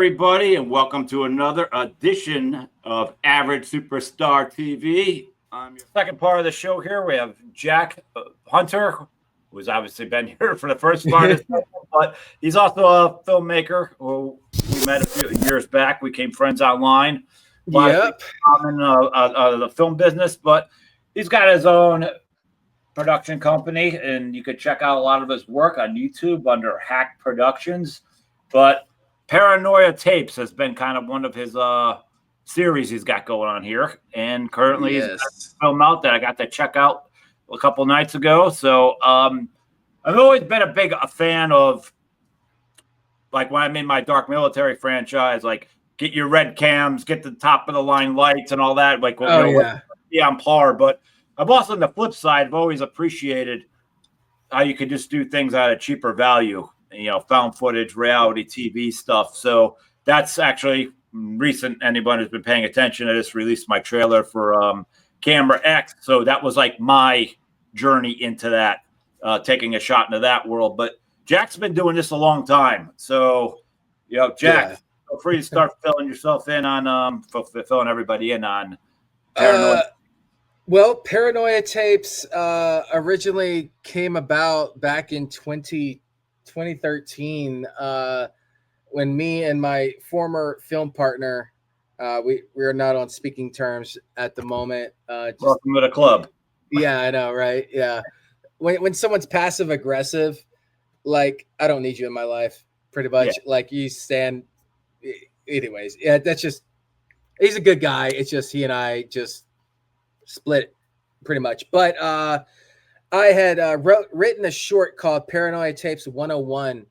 everybody, and welcome to another edition of Average Superstar TV. Your second part of the show here, we have Jack Hunter, who's obviously been here for the first part of this, but he's also a filmmaker who we met a few years back. We became friends online. Yep. In the film business, but he's got his own production company, and you could check out a lot of his work on YouTube under Hack Productions. But Paranoia Tapes has been kind of one of his series he's got going on here, and currently he's got a film out that I got to check out a couple nights ago. So I've always been a fan of, like, when I made my Dark Military franchise, like, get your red cams, get the top of the line lights and all that, like, be on par. But I've also, on the flip side, I've always appreciated how you could just do things at a cheaper value. Found footage, reality TV stuff. So that's actually recent. Anyone who's been paying attention, I just released my trailer for Camera X. So that was like my journey into that, taking a shot into that world. But Jack's been doing this a long time. So, Jack, feel free to start filling yourself in on, filling everybody in on Paranoia. Well, Paranoia Tapes originally came about back in 2013 when me and my former film partner, we are not on speaking terms at the moment. Welcome to the club. Yeah, I know, right? Yeah. When someone's passive aggressive, like, I don't need you in my life, pretty much. Yeah. Like, you stand. Anyways, yeah, that's just, he's a good guy. It's just he and I just split pretty much. But I had written a short called Paranoia Tapes 101,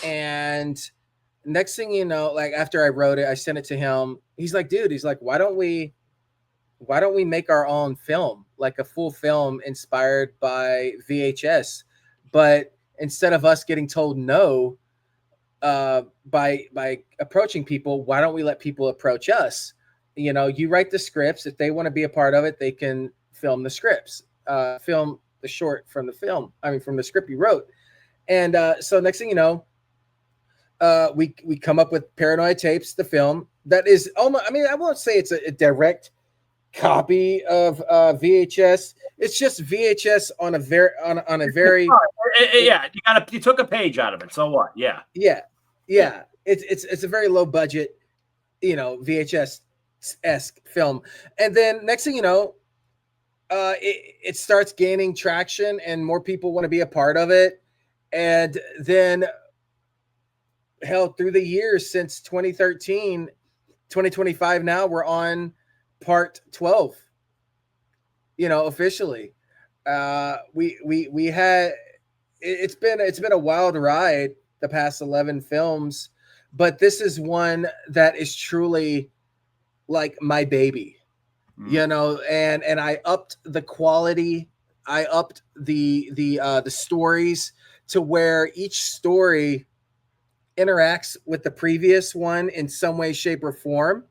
and next thing you know, like, after I wrote it, I sent it to him. He's like, dude, why don't we make our own film, like a full film inspired by VHS? But instead of us getting told no by approaching people, why don't we let people approach us? You write the scripts. If they want to be a part of it, they can film the scripts, film the short from the film. I mean, from the script you wrote. And so next thing you know, we come up with Paranoia Tapes, the film that is almost, I mean, I won't say it's a direct copy of VHS. It's just VHS on a very you took a page out of it. So what? Yeah. It's a very low budget, VHS-esque film. And then next thing you know, it starts gaining traction and more people want to be a part of it. And then, hell, through the years since 2013, 2025 now, we're on part 12, officially. We had, it's been a wild ride, the past 11 films, but this is one that is truly like my baby, and I upped the quality. I upped the stories to where each story interacts with the previous one in some way, shape, or form.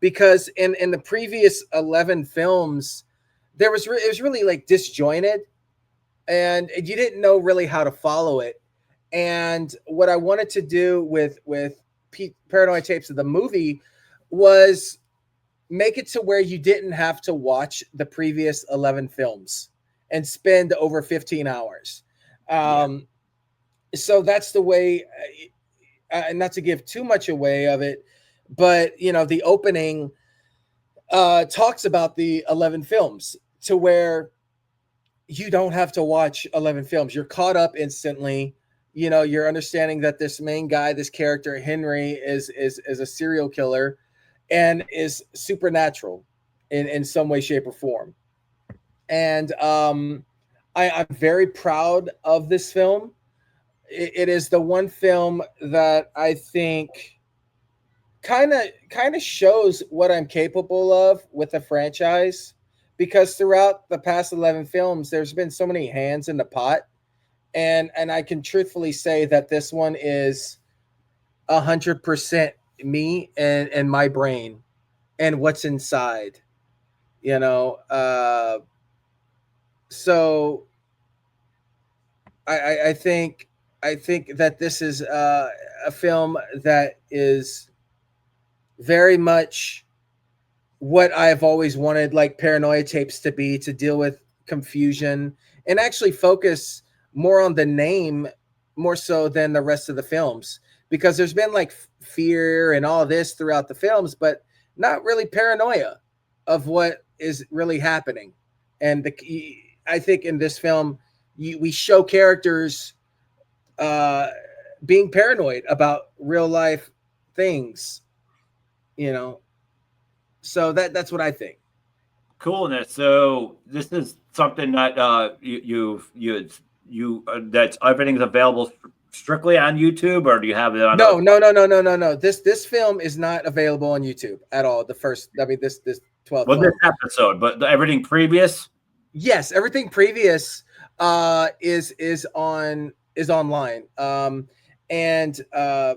Because in the previous 11 films, it was really like disjointed, and you didn't know really how to follow it. And what I wanted to do with Paranoia Tapes of the movie was make it to where you didn't have to watch the previous 11 films and spend over 15 hours. So that's the way, not to give too much away of it, but the opening talks about the 11 films to where you don't have to watch 11 films. You're caught up instantly. You're understanding that this main guy, this character Henry, is a serial killer and is supernatural in some way, shape, or form. And I'm very proud of this film. It is the one film that I think kind of shows what I'm capable of with a franchise, because throughout the past 11 films, there's been so many hands in the pot. And I can truthfully say that this one is 100% me and my brain and what's inside, So I think that this is a film that is very much what I've always wanted, like Paranoia Tapes to be, to deal with confusion and actually focus more on the name more so than the rest of the films, because there's been like fear and all this throughout the films, but not really paranoia of what is really happening. And I think in this film, we show characters being paranoid about real life things, you know. So that's what I think. Coolness. So this is something that that's everything's available strictly on YouTube, or do you have it on? No. This film is not available on YouTube at all. This 12th. Well, this episode, but everything previous. Yes, everything previous is online. And I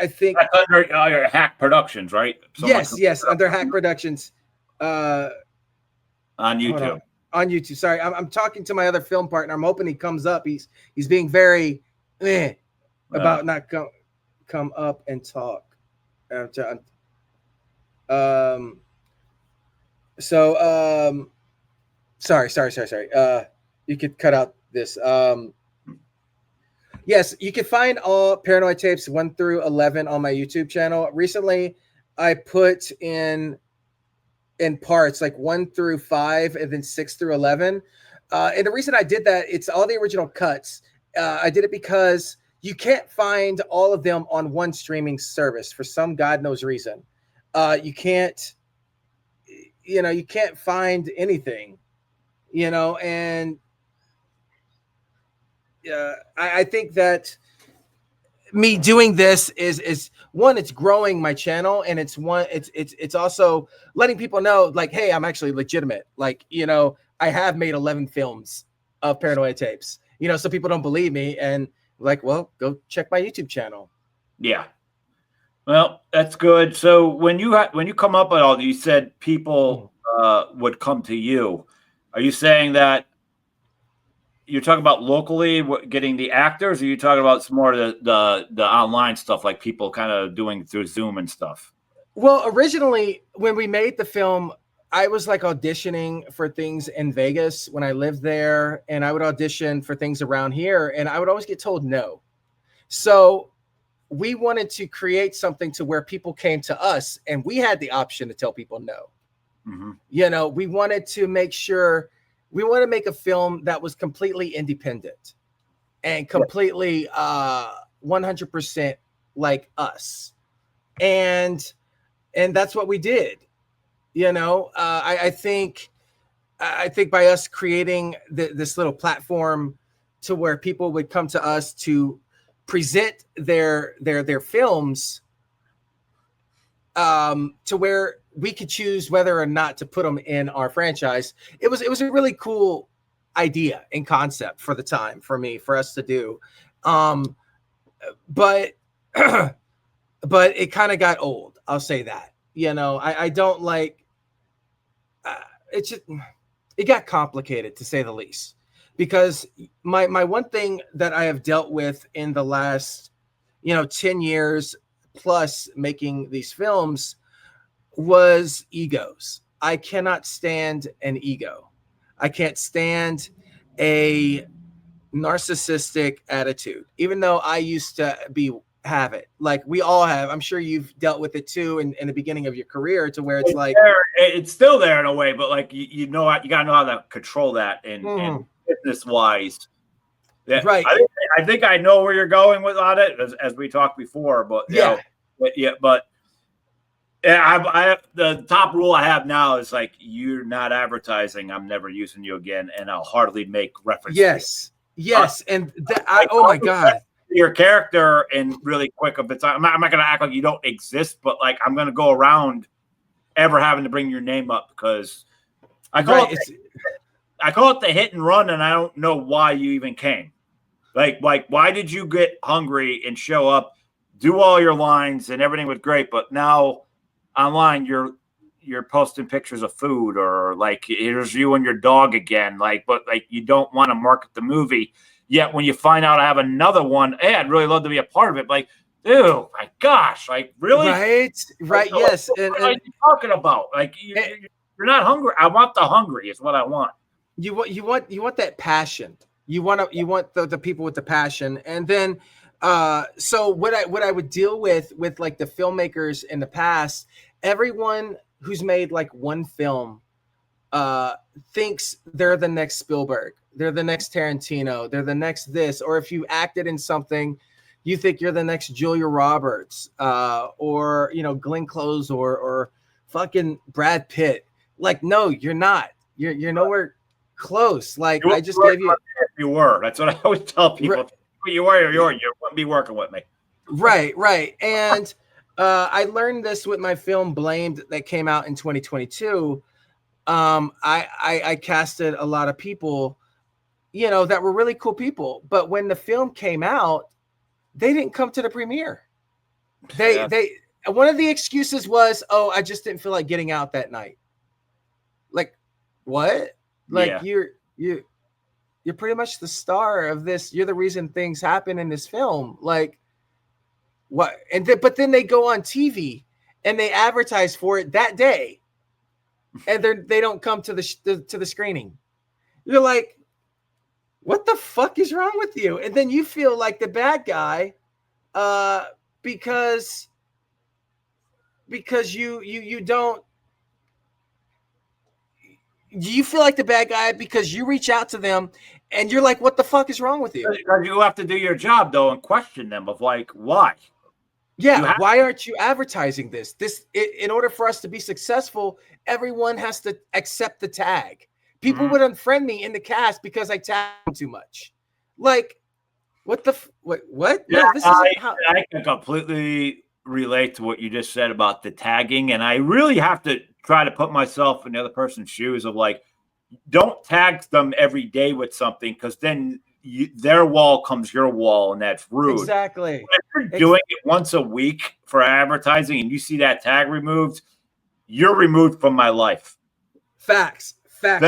think that's under your Hack Productions, right? Yes, under Hack Productions. On YouTube. On YouTube. Sorry, I'm talking to my other film partner. I'm hoping he comes up. He's being very about not come up and talk. Sorry. You could cut out this. Yes, you can find all Paranoid Tapes 1 through 11 on my YouTube channel. Recently, I put in parts like 1 through 5 and then 6 through 11. And the reason I did that, it's all the original cuts. I did it because you can't find all of them on one streaming service for some God knows reason. You can't find anything, and I think that me doing this is one, it's growing my channel, and it's also letting people know, like, hey, I'm actually legitimate. Like, I have made 11 films of Paranoia Tapes. So people don't believe me, and like, well, go check my YouTube channel. Yeah. Well, that's good. So when you come up with all, you said people would come to you. Are you saying that you're talking about locally getting the actors, or are you talking about some more of the online stuff, like people kind of doing through Zoom and stuff? Well, originally when we made the film, I was like auditioning for things in Vegas when I lived there, and I would audition for things around here, and I would always get told no. So we wanted to create something to where people came to us and we had the option to tell people no. Mm-hmm. We wanted to make sure we want to make a film that was completely independent and completely 100% like us. And that's what we did. I think by us creating this little platform to where people would come to us to present their films, to where we could choose whether or not to put them in our franchise. It was a really cool idea and concept for the time for us to do. But it kind of got old. I'll say that. I don't like it got complicated, to say the least, because my one thing that I have dealt with in the last 10 years plus making these films was egos. I cannot stand an ego. I can't stand a narcissistic attitude, even though I used to have it. Like we all have. I'm sure you've dealt with it too in the beginning of your career, to where it's still there in a way, but like you gotta know how to control that and business wise. Yeah, right. I think I know where you're going with on it, as we talked before, but I have the top rule I have now is like, you're not advertising, I'm never using you again, and I'll hardly make reference. Yes, and oh my God, your character, and really quick of the time, I'm not going to act like you don't exist, but like I'm going to go around ever having to bring your name up, because I call it the hit and run, and I don't know why you even came. Like why did you get hungry and show up, do all your lines, and everything was great, but now online you're posting pictures of food, or like here's you and your dog again, but you don't want to market the movie. Yet when you find out I have another one, hey, I'd really love to be a part of it. Like Dude, my gosh, like really? Right. Like, Yes. what are you talking about? Like you're not hungry. I want the hungry is what I want. You want that passion. You want the people with the passion. And then so what I would deal with like the filmmakers in the past, everyone who's made like one film thinks they're the next Spielberg, they're the next Tarantino, they're the next this, or if you acted in something, you think you're the next Julia Roberts, or Glenn Close, or fucking Brad Pitt. Like, no, you're not. You're nowhere close. Like, I just gave you. If you were, that's what I always tell people. Right. If you were, you wouldn't be working with me. Right. And I learned this with my film Blamed that came out in 2022. I casted a lot of people, that were really cool people. But when the film came out, they didn't come to the premiere. They one of the excuses was, oh, I just didn't feel like getting out that night. Like, what? Like, you're pretty much the star of this. You're the reason things happen in this film. Like, what? But then they go on TV and they advertise for it that day, and they don't come to the screening. You're like, what the fuck is wrong with you? And then you feel like the bad guy, because you don't. You feel like the bad guy because you reach out to them and you're like, what the fuck is wrong with you? You have to do your job, though, and question them of like, why? Yeah, why aren't you advertising this? In order for us to be successful, everyone has to accept the tag. People would unfriend me in the cast because I tag them too much. Like, what? Yeah, no, this isn't how I can completely relate to what you just said about the tagging, and I really have to try to put myself in the other person's shoes of like, don't tag them every day with something, because then their wall comes your wall, and that's rude. Exactly. But if you're doing it once a week for advertising and you see that tag removed, you're removed from my life. Facts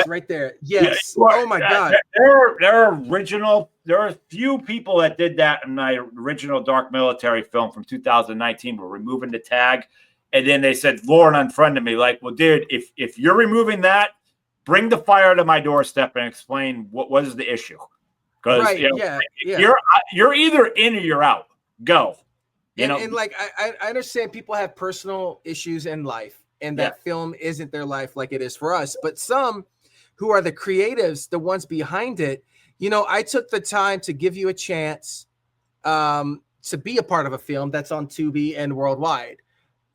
right there. Yes. Yeah, oh my God. There are a few people that did that in my original Dark Military film from 2019. Were removing the tag. And then they said, Lauren unfriended me. Like, well, dude, if you're removing that, bring the fire to my doorstep and explain what is the issue. Because you're either in or you're out. Go. And like I understand people have personal issues in life, and that film isn't their life like it is for us. But some who are the creatives, the ones behind it, I took the time to give you a chance to be a part of a film that's on Tubi and worldwide.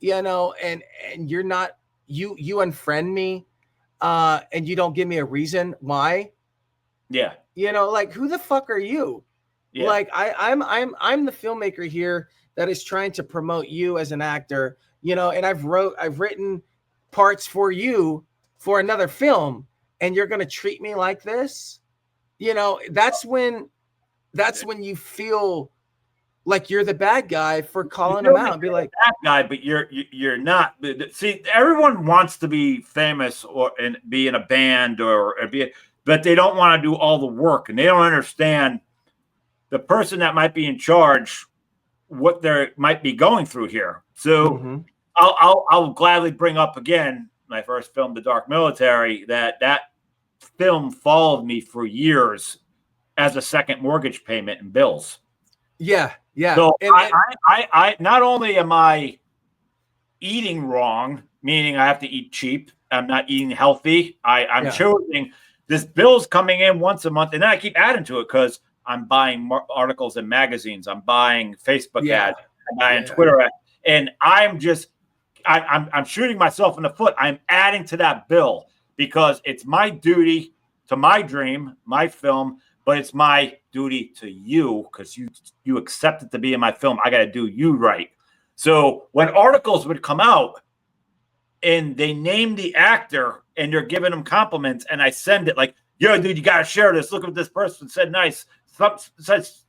And you're not, you unfriend me, and you don't give me a reason why. Yeah. Like, who the fuck are you? Yeah. Like, I'm the filmmaker here that is trying to promote you as an actor, and I've written parts for you for another film, and you're going to treat me like this. That's when you feel like you're the bad guy for calling him out and be like, bad guy, but you're not. See, everyone wants to be famous and be in a band but they don't want to do all the work, and they don't understand the person that might be in charge, what they might be going through here. So I'll gladly bring up again my first film, The Dark Military, that film followed me for years as a second mortgage payment and bills. Yeah. So I not only am I eating wrong, meaning I have to eat cheap, I'm not eating healthy. I'm choosing this bill's coming in once a month, and then I keep adding to it because I'm buying articles in magazines, I'm buying Facebook ads, I'm buying Twitter ads, and I'm shooting myself in the foot. I'm adding to that bill because it's my duty to my dream, my film. But it's my duty to you because you accepted to be in my film. I got to do you right. So when articles would come out and they name the actor and they're giving them compliments, and I send it like, yo, dude, you got to share this. Look what this person said. Nice.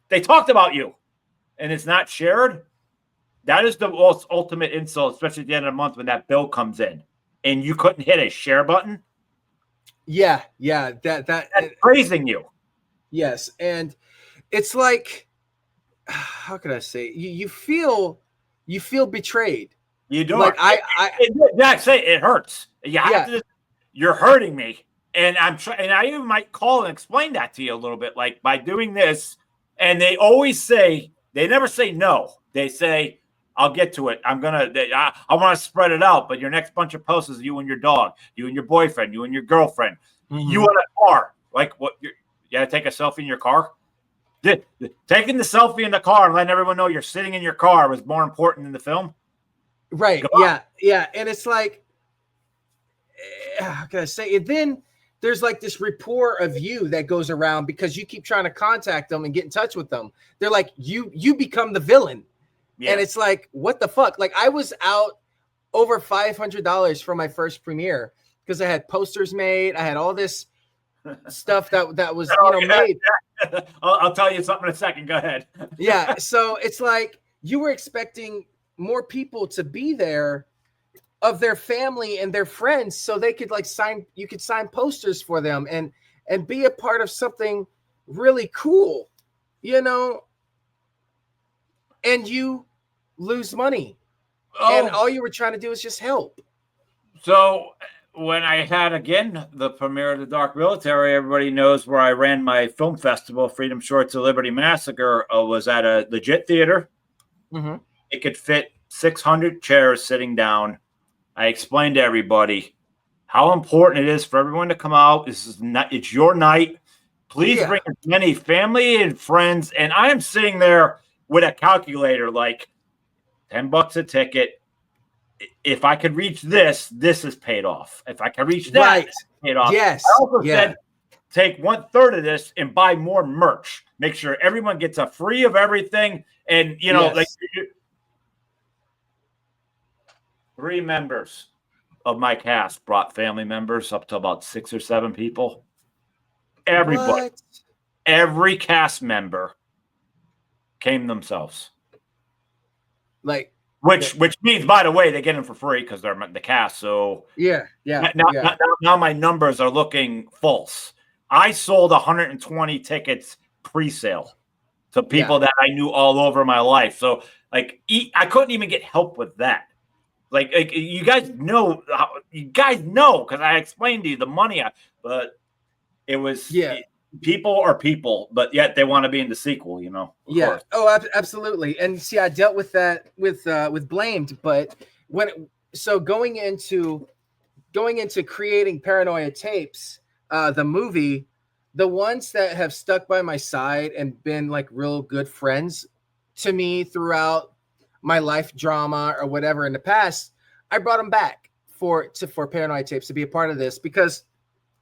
They talked about you, and it's not shared. That is the most ultimate insult, especially at the end of the month when that bill comes in and you couldn't hit a share button. Yeah. That's praising you. Yes, and it's like how can I say, you feel betrayed. You don't. Like Yeah, say it hurts. You have to. You're hurting me, and I'm trying. And I even might call and explain that to you a little bit, like by doing this. And they always say, they never say no. They say, "I'll get to it. I want to spread it out." But your next bunch of posts is you and your dog, you and your boyfriend, you and your girlfriend, you in a car. Like what? You gotta take a selfie in your car. Taking the selfie in the car and letting everyone know you're sitting in your car was more important than the film. Right. Yeah. And it's like, how can I say it? Then there's like this rapport of you that goes around because you keep trying to contact them and get in touch with them. They're like, you become the villain. Yeah. And it's like, what the fuck? Like I was out over $500 for my first premiere because I had posters made. I had all this stuff that was, made. I'll tell you something in a second. Go ahead. Yeah. So it's like you were expecting more people to be there of their family and their friends so they could like you could sign posters for them and be a part of something really cool, and you lose money. And all you were trying to do is just help. So when I had, again, the premiere of The Dark Military, everybody knows where I ran my film festival, Freedom Shorts of Liberty Massacre, was at a legit theater. Mm-hmm. It could fit 600 chairs sitting down. I explained to everybody how important it is for everyone to come out. It's your night. Please bring as many family and friends. And I am sitting there with a calculator, like $10 a ticket. If I could reach this is paid off. If I can reach that, it's paid off. Yes. I also said take 1/3 of this and buy more merch. Make sure everyone gets a free of everything. And like 3 members of my cast brought family members up to about 6 or 7 people. Everybody, every cast member came themselves. Like, which means, by the way, they get them for free because they're the cast. So now my numbers are looking false. I sold 120 tickets pre-sale to people that I knew all over my life. So like, I couldn't even get help with that. Like you guys know, because I explained to you the money, but it was people are people, but yet they want to be in the sequel, Yeah. Oh, absolutely. And see, I dealt with that with Blamed, but going into creating Paranoia Tapes, the movie, the ones that have stuck by my side and been like real good friends to me throughout my life drama or whatever in the past, I brought them back for Paranoia Tapes to be a part of this, because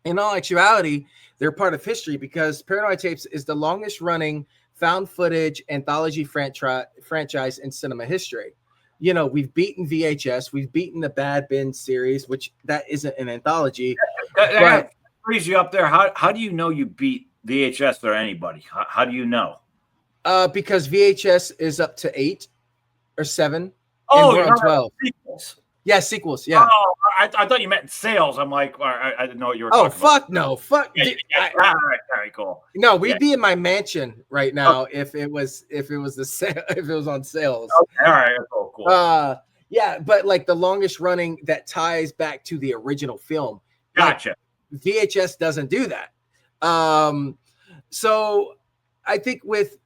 in all actuality, they're part of history, because Paranoia Tapes is the longest running found footage anthology franchise in cinema history. We've beaten VHS, we've beaten the Bad Bin series, which that isn't an anthology. But freeze you up there. How do you know you beat VHS or anybody? How do you know? Because VHS is up to 8 or 7. Oh, and we're on 12. Sequels. Yeah, sequels. Yeah. Oh, I thought you meant sales. I'm like, I didn't know what you were talking about. Fuck no. Fuck. Yeah, all right, very cool. No, we'd be in my mansion right now if it was on sales. Okay, all right, cool. Yeah, but like the longest running that ties back to the original film. Gotcha. Like, VHS doesn't do that. So I think with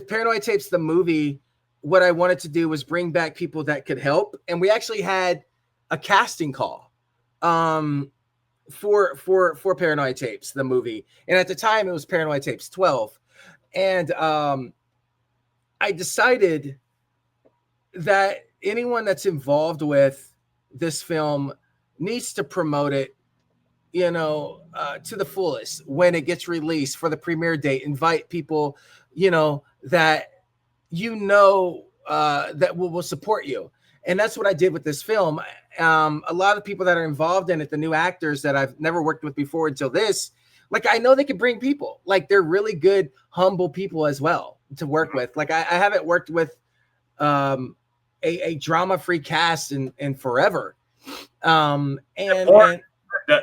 Paranoia Tapes, the movie, what I wanted to do was bring back people that could help. And we actually had a casting call for Paranoia Tapes, the movie. And at the time it was Paranoia Tapes 12. And I decided that anyone that's involved with this film needs to promote it, to the fullest when it gets released for the premiere date. Invite people, that that will support you. And that's what I did with this film. A lot of people that are involved in it, the new actors that I've never worked with before until this, like, I know they can bring people. Like, they're really good, humble people as well to work with. Like, I haven't worked with a drama-free cast in forever. And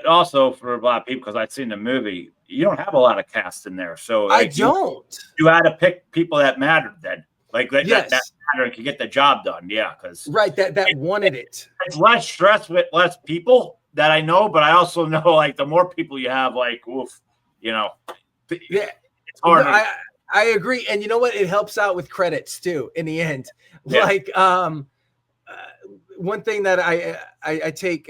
also for a lot of people, because I've seen the movie, you don't have a lot of cast in there. So I don't. You had to pick people that mattered then. Like that Yes. pattern can get the job done. Yeah, because Right. That wanted it. it's less stress with less people that I know, but I also know like the more people you have, like oof, you know, Yeah. it's No, harder. I agree. And you know what? It helps out with credits too in the end. Yeah. Like one thing that I take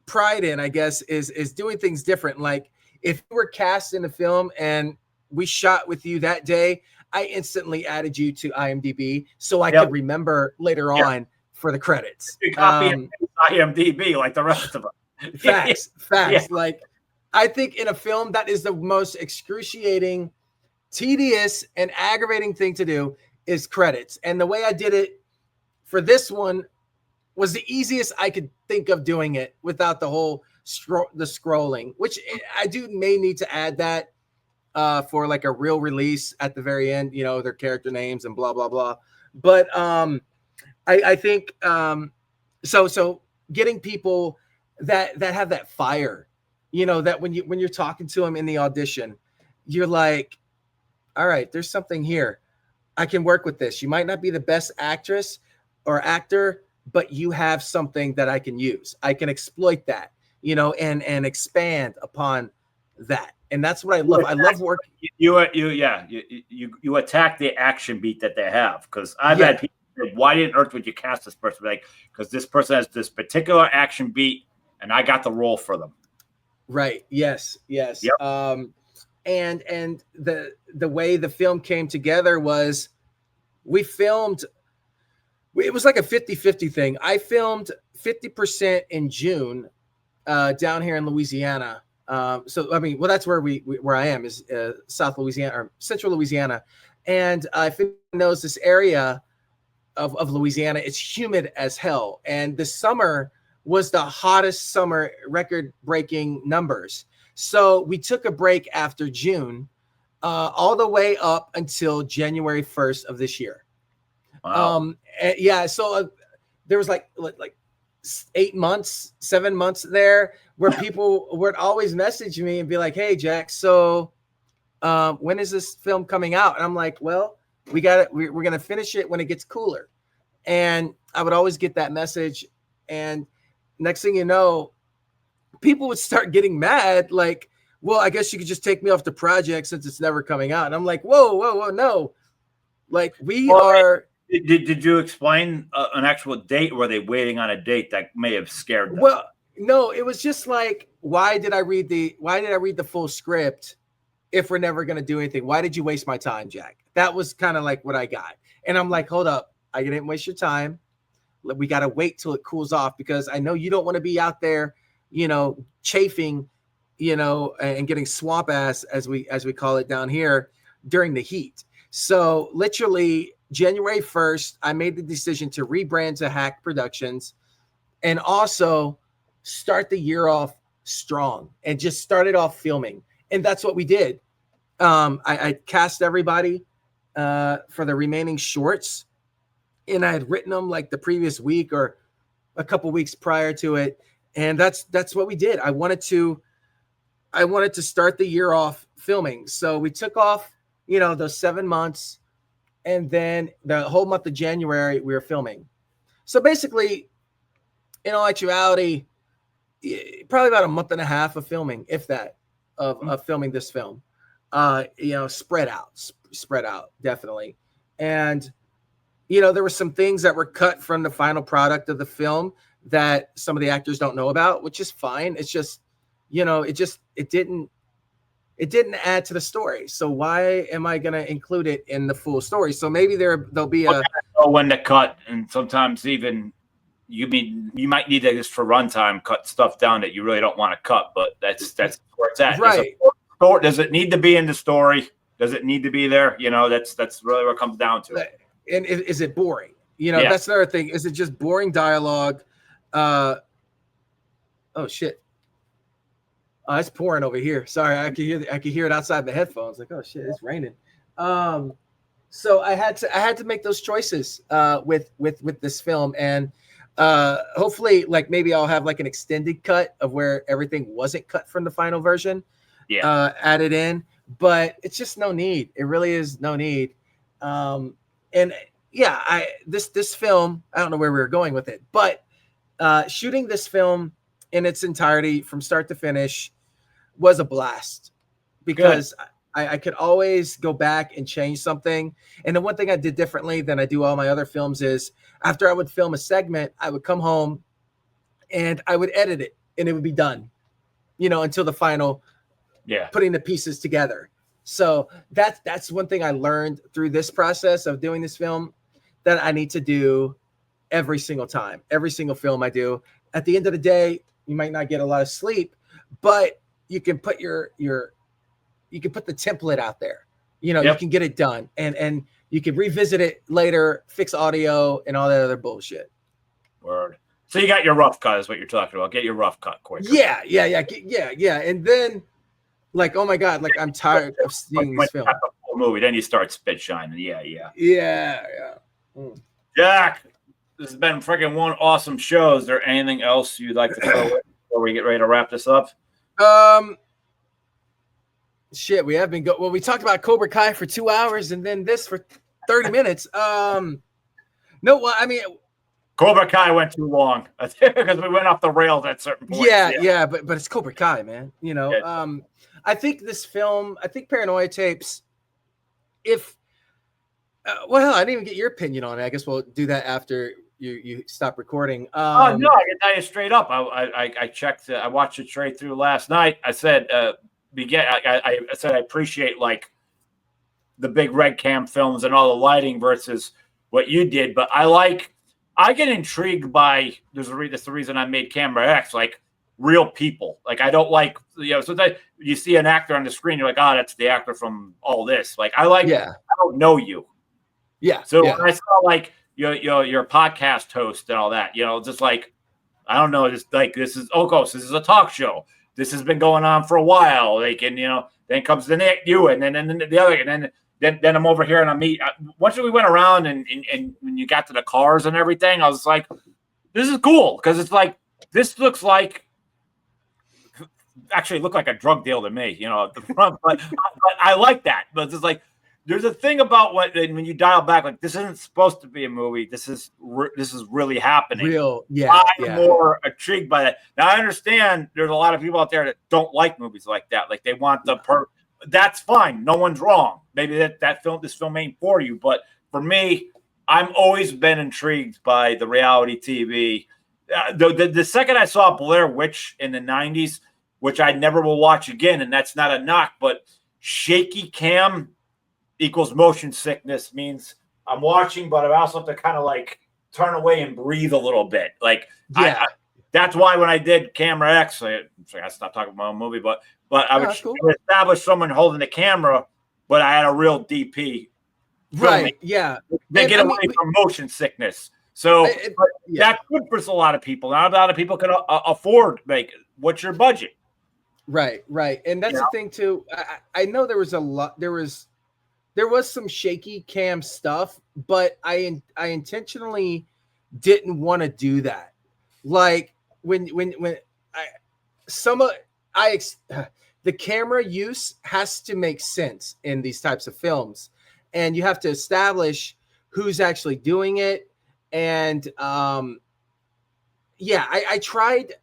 pride in, I guess, is doing things different. Like if you were cast in a film and we shot with you that day, I instantly added you to IMDb so I could remember later on for the credits. You copy IMDb like the rest of them. Facts. Yeah. Like I think in a film that is the most excruciating, tedious, and aggravating thing to do is credits. And the way I did it for this one was the easiest I could think of doing it without the whole the scrolling, which I may need to add that for like a real release at the very end, you know, their character names and blah, blah, blah. But I think so getting people that have that fire, you know, that when you're talking to them in the audition, you're like, all right, there's something here. I can work with this. You might not be the best actress or actor, but you have something that I can use. I can exploit that, you know, and expand upon that. And that's what I love. I love working. You attack the action beat that they have, because I've had people say, why didn't Earth would you cast this person? Like, because this person has this particular action beat, and I got the role for them. Right. Yes. Yep. And the way the film came together was we filmed. It was like a 50-50 thing. I filmed 50% in June down here in Louisiana. So, I mean, well, that's where where I am is South Louisiana or Central Louisiana. And if anyone knows this area of Louisiana, it's humid as hell. And the summer was the hottest summer, record-breaking numbers. So we took a break after June all the way up until January 1st of this year. Wow. Yeah. So there was like 7 months there where people would always message me and be like, "Hey, Jack, so when is this film coming out?" And I'm like, "Well, we got it. We're going to finish it when it gets cooler." And I would always get that message. And next thing you know, people would start getting mad. Like, well, I guess you could just take me off the project since it's never coming out. And I'm like, whoa, no. Like Did you explain an actual date? Or were they waiting on a date that may have scared them? Well, no, it was just like, why did I read the full script if we're never going to do anything? Why did you waste my time, Jack? That was kind of like what I got. And I'm like, hold up. I didn't waste your time. We got to wait till it cools off, because I know you don't want to be out there, you know, chafing, you know, and getting swamp ass, as we call it down here, during the heat. So literally January 1st, I made the decision to rebrand to Hack Productions and also start the year off strong and just started off filming. And that's what we did. I cast everybody for the remaining shorts, and I had written them like the previous week or a couple weeks prior to it. And that's what we did. I wanted to start the year off filming. So we took off, you know, those 7 months, and then the whole month of January we were filming. So basically, in all actuality, probably about a month and a half of filming, if that, of filming this film. You know, spread out, definitely. And you know, there were some things that were cut from the final product of the film that some of the actors don't know about, which is fine. It's just, you know, it didn't add to the story. So why am I going to include it in the full story? So maybe there'll be when to cut, and sometimes even you might need to, just for runtime, cut stuff down that you really don't want to cut, but that's where it's at. Right. Does it need to be in the story? Does it need to be there? You know, that's really what it comes down to. And is it boring? You know, that's the other thing. Is it just boring dialogue? Oh shit. Oh, it's pouring over here. Sorry, I can hear it outside the headphones. Like, oh shit, it's raining. So I had to make those choices with this film, and hopefully, like, maybe I'll have like an extended cut of where everything wasn't cut from the final version. Added in, but it's just no need. It really is no need. and yeah, this film, I don't know where we were going with it, but shooting this film in its entirety from start to finish was a blast because I could always go back and change something. And the one thing I did differently than I do all my other films is after I would film a segment, I would come home and I would edit it and it would be done, until the final, putting the pieces together. So that's one thing I learned through this process of doing this film that I need to do every single time, every single film I do. At the end of the day, you might not get a lot of sleep, but you can put you can put the template out there. You can get it done and you can revisit it later, fix audio and all that other bullshit. Word. So you got your rough cut is what you're talking about. Get your rough cut quick. Yeah. And then like, oh my God, like I'm tired of seeing this film. Movie, then you start spit shining. Yeah. Jack, this has been freaking one awesome show. Is there anything else you'd like to throw in before we get ready to wrap this up? Shit, we have been well, we talked about Cobra Kai for 2 hours and then this for 30 minutes. No, well, I mean, Cobra Kai went too long because we went off the rails at certain points. Yeah, but it's Cobra Kai, man. I think this film, Paranoia Tapes, if well, I didn't even get your opinion on it. I guess we'll do that after you stop recording. No, I can tell you straight up. I checked. I watched it straight through last night. I said, I said I appreciate like the big red cam films and all the lighting versus what you did, but I get intrigued by. That's the reason I made Camera X. Like real people. Like I don't like so that you see an actor on the screen, you're like, oh, that's the actor from all this. Like I don't know you. Yeah. So when I saw like your podcast host and all that, just like I don't know, just like this is this is a talk show. This has been going on for a while. Like and then comes the Nick, you and then the other and then I'm over here and I meet. Once we went around and when you got to the cars and everything, I was like, this is cool because it's like this looks like. Actually look like a drug deal to me, at the front, but I like that. But it's like there's a thing about when you dial back, like this isn't supposed to be a movie. This is really happening. Real, I'm more intrigued by that. Now I understand there's a lot of people out there that don't like movies like that. Like they want the That's fine. No one's wrong. Maybe this film ain't for you, but for me, I'm always been intrigued by the reality TV. The second I saw Blair Witch in the 90s. Which I never will watch again, and that's not a knock, but shaky cam equals motion sickness means I'm watching, but I also have to kind of like turn away and breathe a little bit. Like, that's why when I did Camera X, I stopped talking about my own movie, but I would establish someone holding the camera, but I had a real DP. Right, yeah. They get away from motion sickness. So that's good for a lot of people. Not a lot of people can afford what's your budget? Right. And that's the thing too. I know there was a lot. There was some shaky cam stuff, but I intentionally didn't want to do that. Like when the camera use has to make sense in these types of films, and you have to establish who's actually doing it. And I tried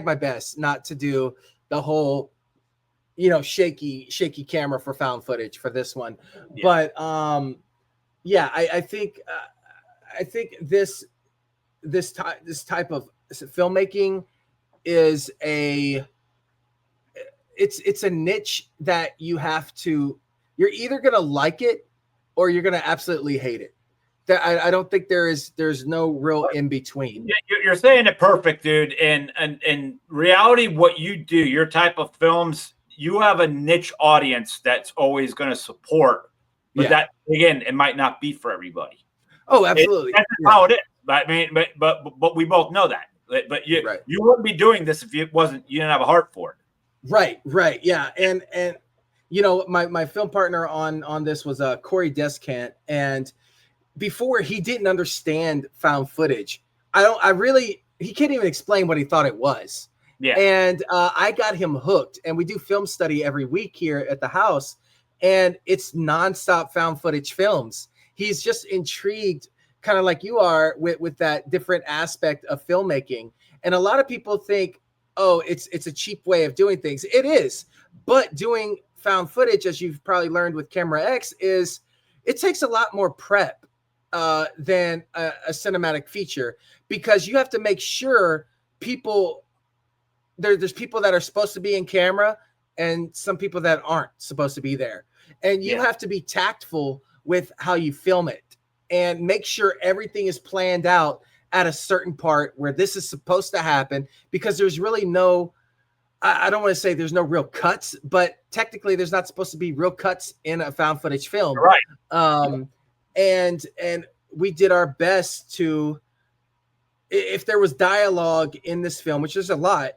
my best not to do the whole, shaky camera for found footage for this one. Yeah. But I think this type of filmmaking is it's a niche that you're either going to like it or you're going to absolutely hate it. I don't think there's no real in between. You're saying it perfect, dude. And in reality, what you do, your type of films, you have a niche audience that's always going to support. But that again, it might not be for everybody. Oh, absolutely. That's how it is. I mean, but we both know that. But you wouldn't be doing this if you didn't have a heart for it. Right. Yeah. And my film partner on this was Corey Descant, and before he didn't understand found footage. He can't even explain what he thought it was. Yeah. And I got him hooked, and we do film study every week here at the house, and it's nonstop found footage films. He's just intrigued, kind of like you are, with that different aspect of filmmaking. And a lot of people think, oh, it's a cheap way of doing things. It is, but doing found footage, as you've probably learned with Camera X, is it takes a lot more prep than a cinematic feature, because you have to make sure there's people that are supposed to be in camera and some people that aren't supposed to be there. And you have to be tactful with how you film it and make sure everything is planned out at a certain part where this is supposed to happen, because there's really no, I don't want to say there's no real cuts, but technically there's not supposed to be real cuts in a found footage film. Right. And we did our best to, if there was dialogue in this film, which is a lot,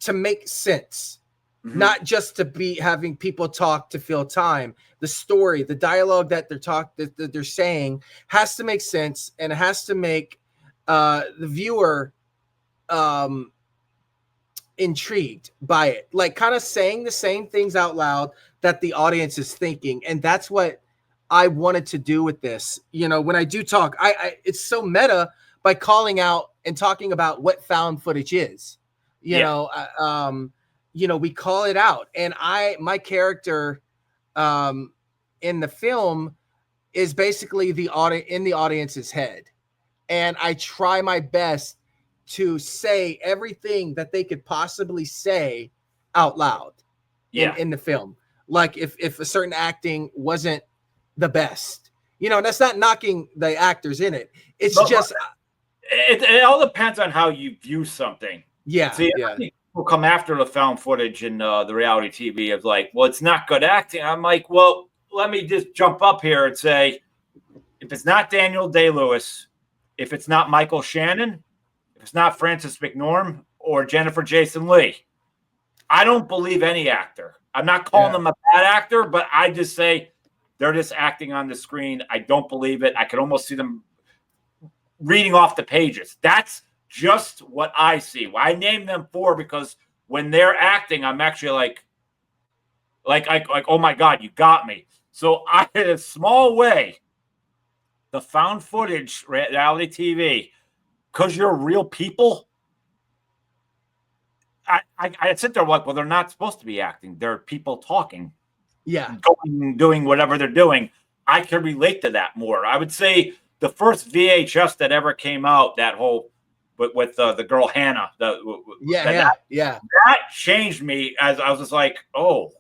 to make sense, not just to be having people talk to fill time. The story, the dialogue that they're saying has to make sense, and it has to make the viewer intrigued by it, like kind of saying the same things out loud that the audience is thinking. And that's what I wanted to do with this. You know, when I do talk, I it's so meta by calling out and talking about what found footage is. You know, we call it out, and my character in the film is basically in the audience's head, and I try my best to say everything that they could possibly say out loud in the film. Like if a certain acting wasn't the best, you know, and that's not knocking the actors in it. It's just it all depends on how you view something. See, I think people come after the found footage and the reality TV of like, well, it's not good acting. I'm like, well, let me just jump up here and say, if it's not Daniel Day-Lewis, if it's not Michael Shannon, if it's not Francis McNorm or Jennifer Jason Leigh, I don't believe any actor. I'm not calling them a bad actor, but I just say they're just acting on the screen. I don't believe it. I could almost see them reading off the pages. That's just what I see. I name them four because when they're acting, I'm actually like, oh my God, you got me. So I, in a small way, the found footage reality TV, because you're real people, I sit there like, well, they're not supposed to be acting. They're people talking, doing whatever they're doing. I can relate to that more. I would say the first VHS that ever came out, that whole with the girl Hannah, that changed me. As I was just like, oh,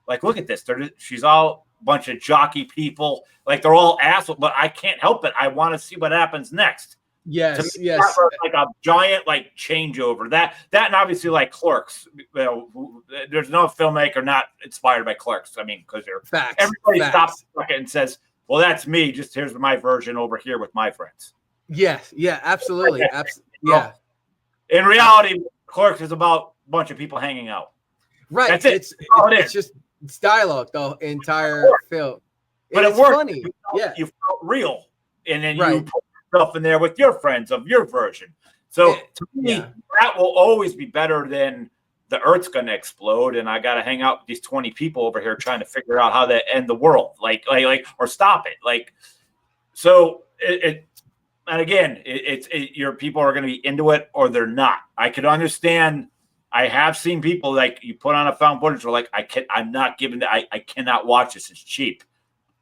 like look at this. She's all a bunch of jockey people, like they're all assholes, but I can't help it. I want to see what happens next. Yes, like a giant like changeover. That and obviously like Clerks. You know, there's no filmmaker not inspired by Clerks. I mean, because everybody stops and says, "Well, that's me. Just here's my version over here with my friends." Yes, absolutely, yeah. In reality, Clerks is about a bunch of people hanging out. Right. That's it. It's just dialogue the entire film. But it worked. Funny. You felt real, and then you put yourself in there with your friends of your version. So to me, that will always be better than the Earth's going to explode, and I got to hang out with these 20 people over here trying to figure out how to end the world, like or stop it. Like, so and again, your people are going to be into it or they're not. I could understand. I have seen people like you put on a found footage. Or like I'm not giving. I cannot watch this. It's cheap.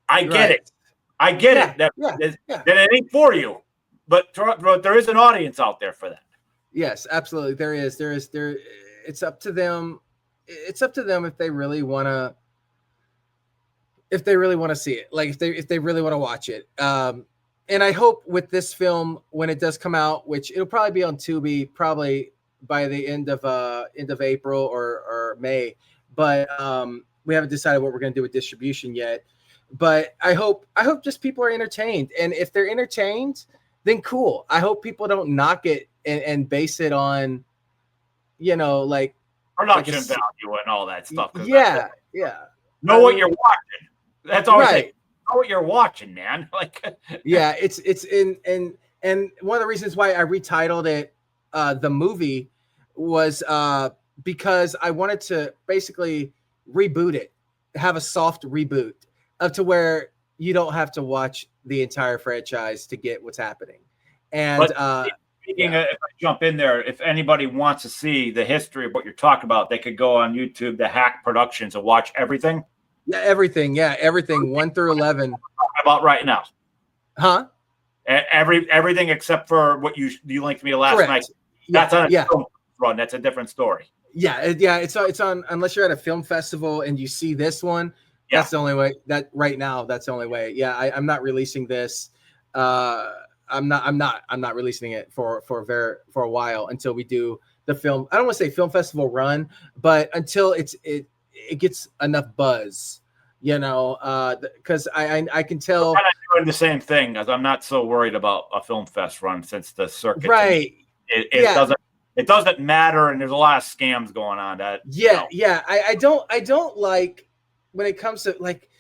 I get it. I get it. That it ain't for you, but there is an audience out there for that. Yes, absolutely. There is. It's up to them. It's up to them if they really want to. If they really want to see it, like if they really want to watch it. And I hope with this film, when it does come out, which it'll probably be on Tubi, probably by the end of April or May, but we haven't decided what we're going to do with distribution yet. But I hope just people are entertained, and if they're entertained, then cool. I hope people don't knock it and base it on, you know, like production value and all that stuff. Yeah. Know what you're watching. That's all right. Know what you're watching, man. Like, it's and one of the reasons why I retitled it the movie was because I wanted to basically reboot it, have a soft reboot to where you don't have to watch the entire franchise to get what's happening. And speaking of, if I jump in there, if anybody wants to see the history of what you're talking about, they could go on YouTube, the Hack Productions, and watch everything. Yeah, everything. Yeah, everything 1 through 11. About right now, huh? Everything except for what you linked me last Correct. night. Yeah, That's on a film run. That's a different story. Yeah, it's on unless you're at a film festival and you see this one. Yeah. That's the only way. That right now, that's the only way. Yeah, I'm not releasing this. I'm not releasing it for a while until we do the film. I don't want to say film festival run, but until it gets enough buzz, because I can tell. I'm kind of doing the same thing, as I'm not so worried about a film fest run since the circuit. Right. It doesn't matter, and there's a lot of scams going on. I don't like when it comes to like.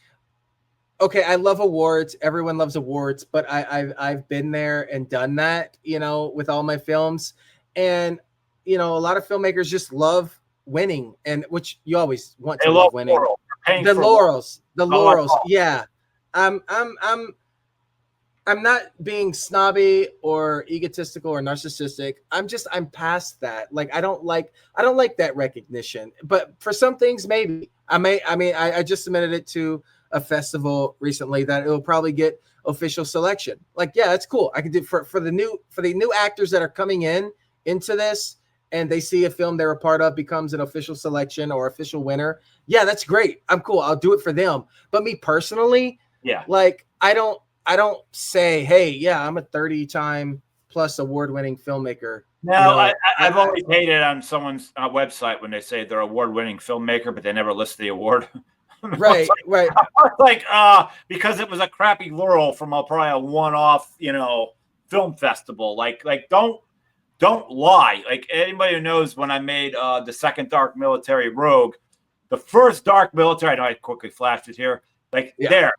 Okay, I love awards. Everyone loves awards, but I've been there and done that, with all my films, and a lot of filmmakers just love winning, and which you always want to love winning. The laurels. Yeah, I'm not being snobby or egotistical or narcissistic. I'm past that. Like I don't like that recognition. But for some things, maybe I just submitted it to a festival recently that it will probably get official selection. Like, yeah, that's cool. I can do for the new actors that are coming into this and they see a film they're a part of becomes an official selection or official winner. Yeah, that's great. I'm cool. I'll do it for them. But me personally, like I don't say, hey, yeah, I'm a 30-time plus award-winning filmmaker. No, I've always hated on someone's website when they say they're award-winning filmmaker, but they never list the award. Right. Like, because it was a crappy laurel from probably a one-off, film festival. Like don't lie. Like anybody who knows when I made the second Dark Military Rogue, the first Dark Military, I know I quickly flashed it here.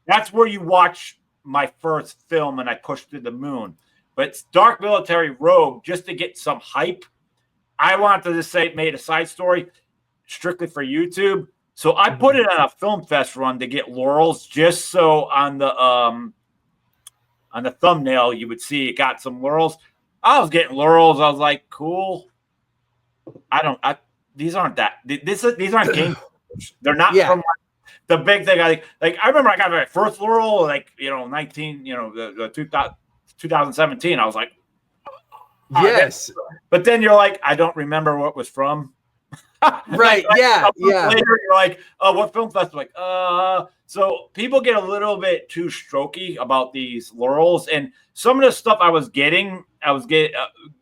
That's where you watch my first film and I pushed to the moon. But Dark Military Rogue, just to get some hype, I wanted to say made a side story strictly for YouTube. So I put it on a film fest run to get laurels, just so on the thumbnail you would see it got some laurels. I was getting laurels. I was like, cool. These aren't game. They're not from the big thing. I remember I got my first laurel, 2017. I was like, yes. But then you're like, I don't remember what it was from. Right. Yeah. Later, you're like, oh, what film festival? Like, so people get a little bit too strokey about these laurels, and some of the stuff I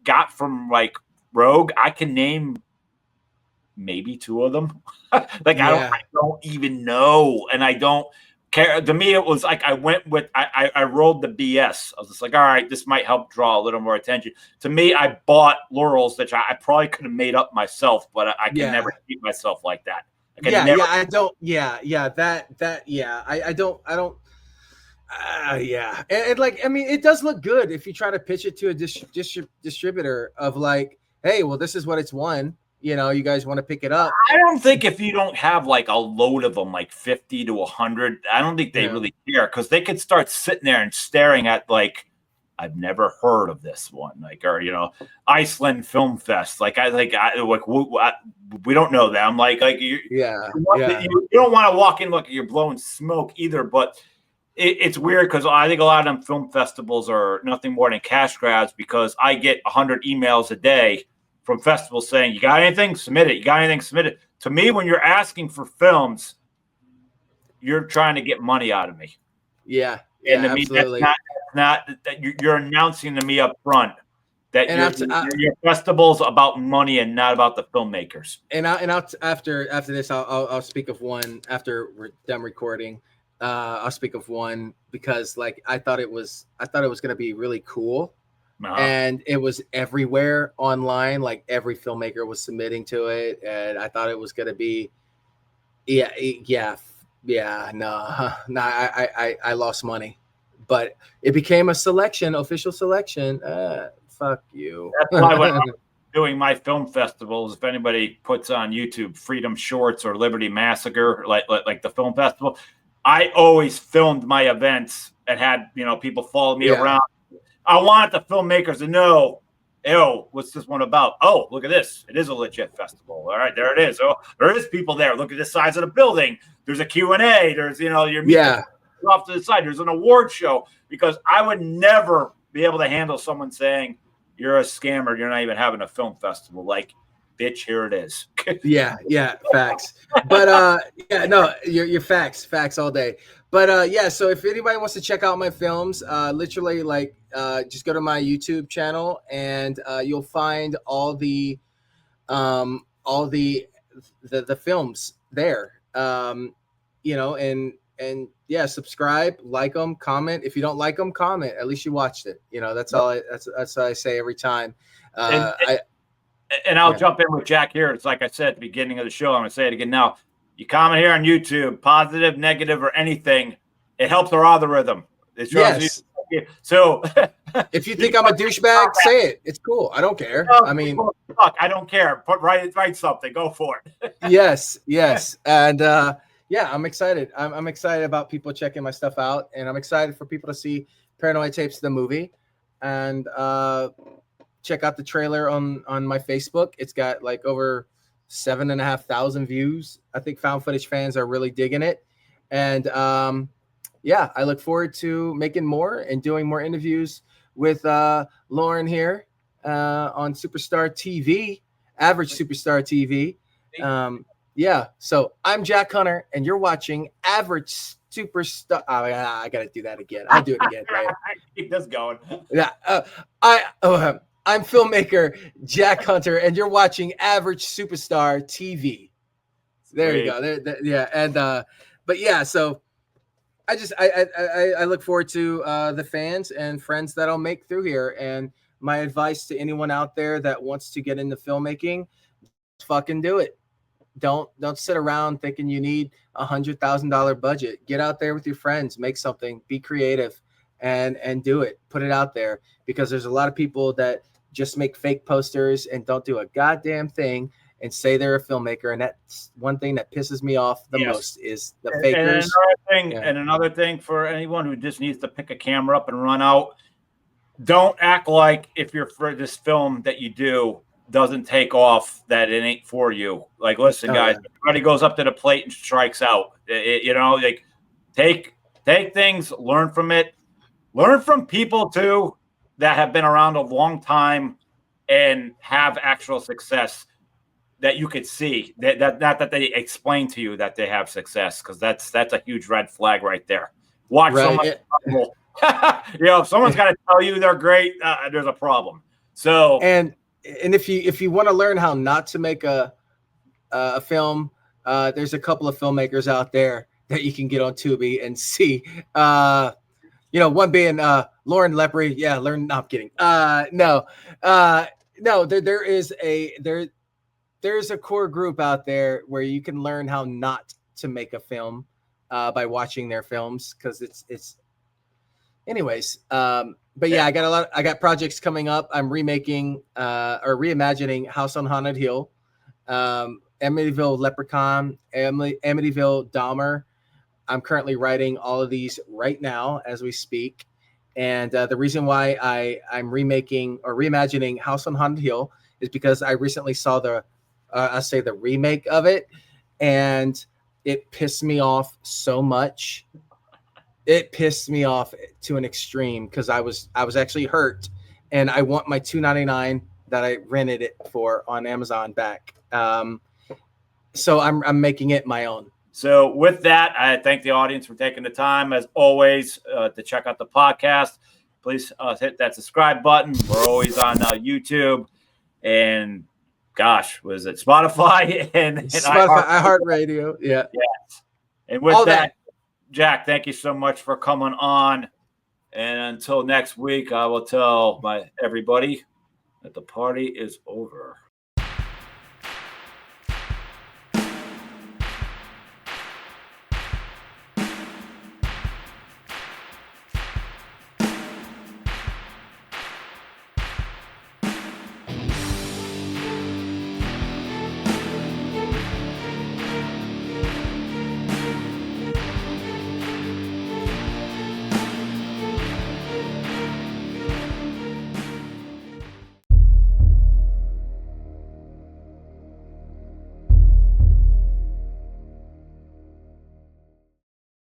got from like Rogue. I can name maybe 2 of them. I don't even know, and I don't care. To me, it was like I went with I rolled the BS. I was just like, all right, this might help draw a little more attention. To me, I bought laurels that I probably could have made up myself, but I can never keep myself like that. I don't. And like, I mean, it does look good if you try to pitch it to a distributor of like, hey, well, this is what it's won. You guys want to pick it up. I don't think if you don't have like a load of them, like 50 to 100, I don't think they really care, because they could start sitting there and staring at like, I've never heard of this one, like, or Iceland Film Fest. We don't know them. You don't want to walk in like you're blowing smoke either. But it's weird because I think a lot of them film festivals are nothing more than cash grabs, because I get 100 emails a day from festivals saying, you got anything? Submit it. You got anything? Submit it. To me, when you're asking for films, you're trying to get money out of me. Yeah. And to absolutely. me, that's not that you're announcing to me up front that your festival's about money and not about the filmmakers. And after this, I'll speak of one after we're done recording. I'll speak of one because like I thought it was going to be really cool. And it was everywhere online. Like every filmmaker was submitting to it, and I thought it was going to be, I lost money, but it became a official selection. Fuck you. That's why when I'm doing my film festivals, if anybody puts on YouTube Freedom Shorts or Liberty Massacre, like the film festival, I always filmed my events and had, people follow me around. I want the filmmakers to know, what's this one about? Oh, look at this. It is a legit festival. All right, there it is. Oh, there is people there. Look at the size of the building. There's a Q&A. There's, your meeting off to the side. There's an award show, because I would never be able to handle someone saying, you're a scammer. You're not even having a film festival. Like, bitch, here it is. yeah, facts. But no, you're facts all day. But so if anybody wants to check out my films, literally, like, just go to my YouTube channel, and you'll find all the films there. And yeah, subscribe, like them, comment. If you don't like them, comment. At least you watched it. That's all. That's what I say every time. And I'll jump in with Jack here. It's like I said at the beginning of the show. I'm going to say it again now. You comment here on YouTube, positive, negative, or anything. It helps our algorithm. It shows you. So if you think I'm a douchebag, say it. It's cool. I don't care. I mean, fuck, I don't care. Write something. Go for it. yes. And I'm excited. I'm excited about people checking my stuff out, and I'm excited for people to see Paranoid Tapes, the movie, and check out the trailer on my Facebook. It's got like over 7,500 views. I think found footage fans are really digging it. And I look forward to making more and doing more interviews with Lauren here on Superstar TV, Average Superstar TV. So I'm Jack Hunter, and you're watching Average Superstar. Oh, I got to do that again. I'll do it again. Right? Keep this going. Yeah. I'm filmmaker Jack Hunter, and you're watching Average Superstar TV. There you go. And but yeah, so I look forward to the fans and friends that I'll make through here. And my advice to anyone out there that wants to get into filmmaking, fucking do it. Don't sit around thinking you need $100,000 budget. Get out there with your friends, make something, be creative, and do it. Put it out there, because there's a lot of people that just make fake posters and don't do a goddamn thing and say they're a filmmaker. And that's one thing that pisses me off the most is the fakers. And another thing for anyone who just needs to pick a camera up and run out, don't act like if you're for this film that you do doesn't take off that it ain't for you. Like, listen, guys, everybody goes up to the plate and strikes out. Like, take things, learn from it, learn from people too that have been around a long time and have actual success that you could see. That not that they explain to you that they have success, because that's a huge red flag right there. Watch someone. If someone's got to tell you they're great, there's a problem. So and if you want to learn how not to make a film, there's a couple of filmmakers out there that you can get on Tubi and see. One being Lauren Lepre. Yeah, learn. No, I'm kidding. No. There's a core group out there where you can learn how not to make a film by watching their films, because it's. Anyways, but yeah, I got projects coming up. I'm remaking or reimagining House on Haunted Hill, Amityville Leprechaun, Amityville Dahmer. I'm currently writing all of these right now as we speak. And the reason why I'm remaking or reimagining House on Haunted Hill is because I recently saw the remake of it, and it pissed me off so much. It pissed me off to an extreme, because I was actually hurt, and I want my $2.99 that I rented it for on Amazon back. So I'm making it my own. So with that, I thank the audience for taking the time, as always, to check out the podcast. Please hit that subscribe button. We're always on YouTube and, was it Spotify and iHeartRadio? Yeah. Yes. And with that, Jack, thank you so much for coming on. And until next week, I will tell everybody that the party is over.